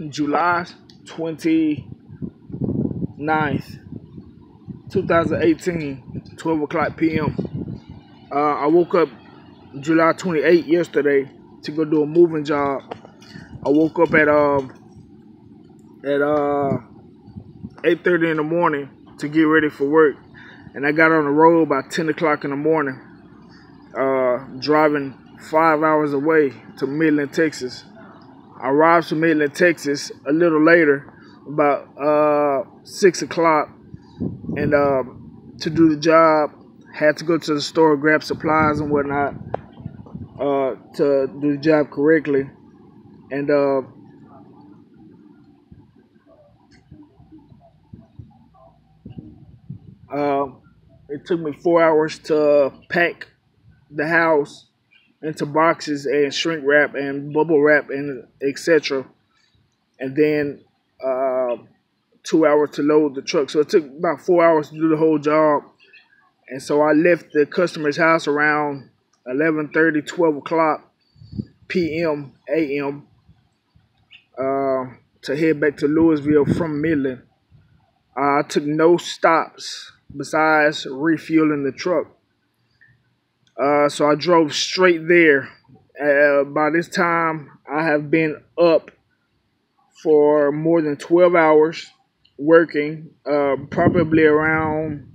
July 29th, 2018, 12 o'clock p.m. I woke up July 28th yesterday to go do a moving job. I woke up at 8:30 in the morning to get ready for work, and I got on the road by 10 o'clock in the morning, driving 5 hours away to Midland, Texas. I arrived to Midland, Texas a little later, about 6 o'clock, and to do the job, had to go to the store, grab supplies and whatnot to do the job correctly. And it took me 4 hours to pack the house into boxes and shrink wrap and bubble wrap and etc. And then 2 hours to load the truck. So it took about 4 hours to do the whole job. And so I left the customer's house around 11:30, 12 o'clock p.m. a.m. To head back to Louisville from Midland. I took no stops besides refueling the truck. So I drove straight there. By this time, I have been up for more than 12 hours working, probably around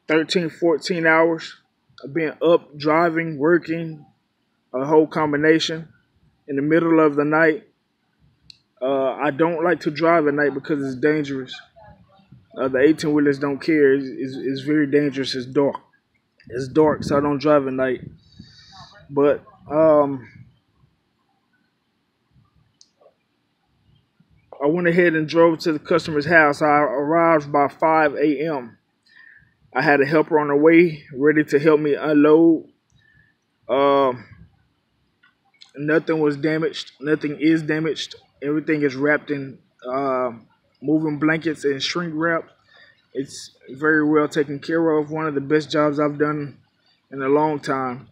13, 14 hours. I've been up, driving, working, a whole combination in the middle of the night. I don't like to drive at night because it's dangerous. The 18-wheelers don't care. It's very dangerous. It's dark. It's dark, so I don't drive at night. But I went ahead and drove to the customer's house. I arrived by 5 a.m. I had a helper on the way, ready to help me unload. Nothing was damaged. Nothing is damaged. Everything is wrapped in moving blankets and shrink wrap. It's very well taken care of. One of the best jobs I've done in a long time.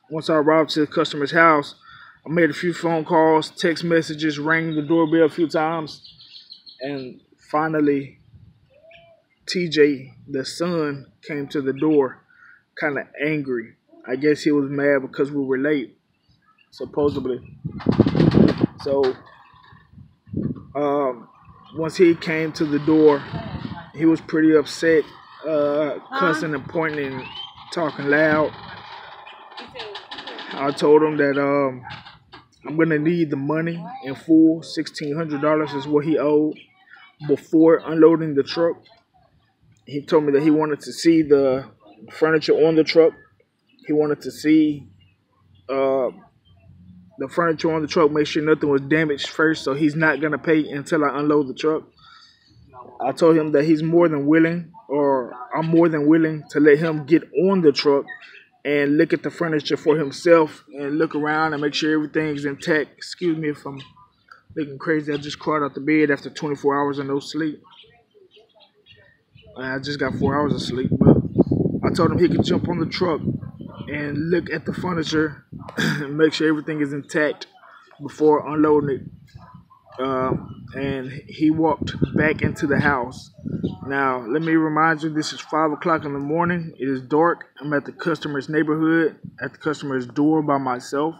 Once I arrived to the customer's house, I made a few phone calls, text messages, rang the doorbell a few times, and finally TJ, the son, came to the door, kind of angry. I guess he was mad because we were late, supposedly. So once he came to the door, he was pretty upset, cussing and pointing and talking loud. I told him that I'm gonna need the money in full. $1,600 is what he owed before unloading the truck. He told me that he wanted to see the furniture on the truck. He wanted to see the furniture on the truck, make sure nothing was damaged first, so he's not gonna pay until I unload the truck. I told him that he's more than willing, or I'm more than willing to let him get on the truck and look at the furniture for himself and look around and make sure everything's intact. Excuse me if I'm looking crazy. I just crawled out the bed after 24 hours of no sleep. I just got 4 hours of sleep, but I told him he could jump on the truck and look at the furniture and make sure everything is intact before unloading it. And he walked back into the house. Now, let me remind you, this is 5 o'clock in the morning. It is dark. I'm at the customer's neighborhood, at the customer's door by myself.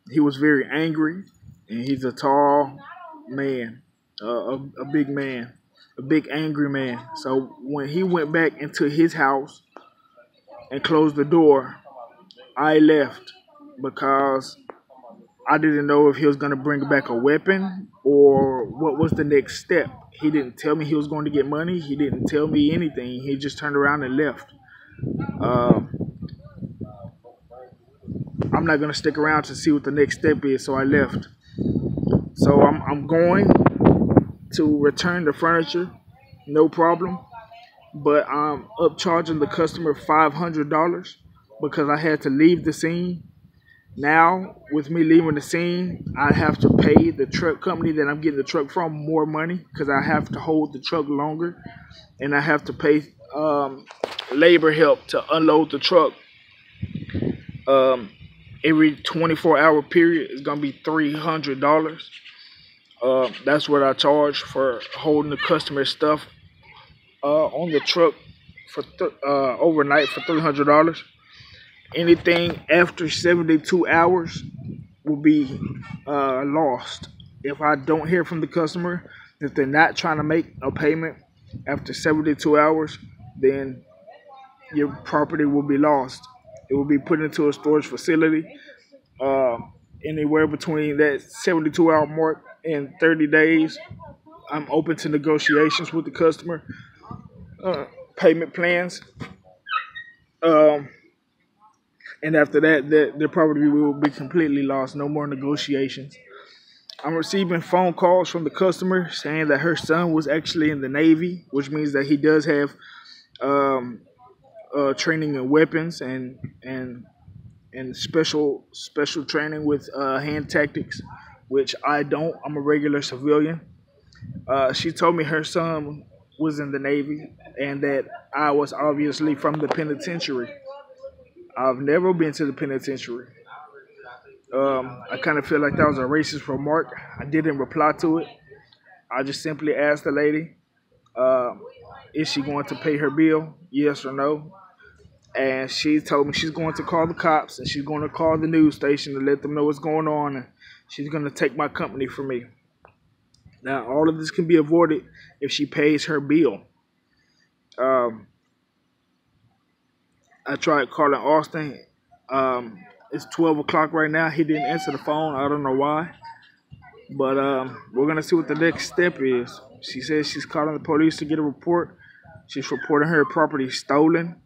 He was very angry, and he's a tall man, a big man, a big angry man. So when he went back into his house and closed the door, I left because I didn't know if he was going to bring back a weapon or what was the next step. He didn't tell me he was going to get money. He didn't tell me anything. He just turned around and left. I'm not going to stick around to see what the next step is, so I left. So I'm going to return the furniture, no problem. But I'm upcharging the customer $500 because I had to leave the scene. Now, with me leaving the scene, I have to pay the truck company that I'm getting the truck from more money because I have to hold the truck longer, and I have to pay labor help to unload the truck. every 24-hour period is gonna be $300. That's what I charge for holding the customer's stuff on the truck for overnight for $300. Anything after 72 hours will be lost. If I don't hear from the customer, if they're not trying to make a payment after 72 hours, then your property will be lost. It will be put into a storage facility. Anywhere between that 72-hour mark and 30 days, I'm open to negotiations with the customer, payment plans. And after that, their property will be completely lost. No more negotiations. I'm receiving phone calls from the customer saying that her son was actually in the Navy, which means that he does have training in weapons and special training with hand tactics, which I don't. I'm a regular civilian. She told me her son was in the Navy and that I was obviously from the penitentiary. I've never been to the penitentiary. I kind of feel like that was a racist remark. I didn't reply to it. I just simply asked the lady, is she going to pay her bill? Yes or no? And she told me she's going to call the cops and she's going to call the news station to let them know what's going on. And she's going to take my company from me. Now, all of this can be avoided if she pays her bill. I tried calling Austin. It's 12 o'clock right now. He didn't answer the phone. I don't know why. But we're going to see what the next step is. She says she's calling the police to get a report. She's reporting her property stolen.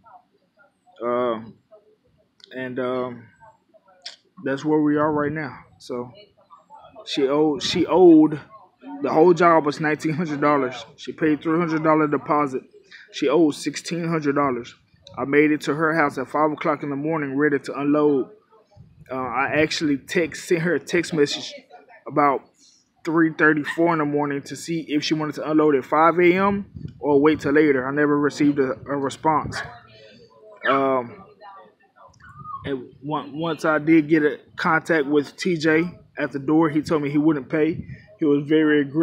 That's where we are right now. So she owed the whole job was $1,900. She paid $300 deposit. She owed $1,600. I made it to her house at 5 o'clock in the morning, ready to unload. I actually sent her a text message about 3:34 in the morning to see if she wanted to unload at 5 a.m. or wait till later. I never received a response. And once I did get a contact with TJ at the door, he told me he wouldn't pay. He was very aggressive.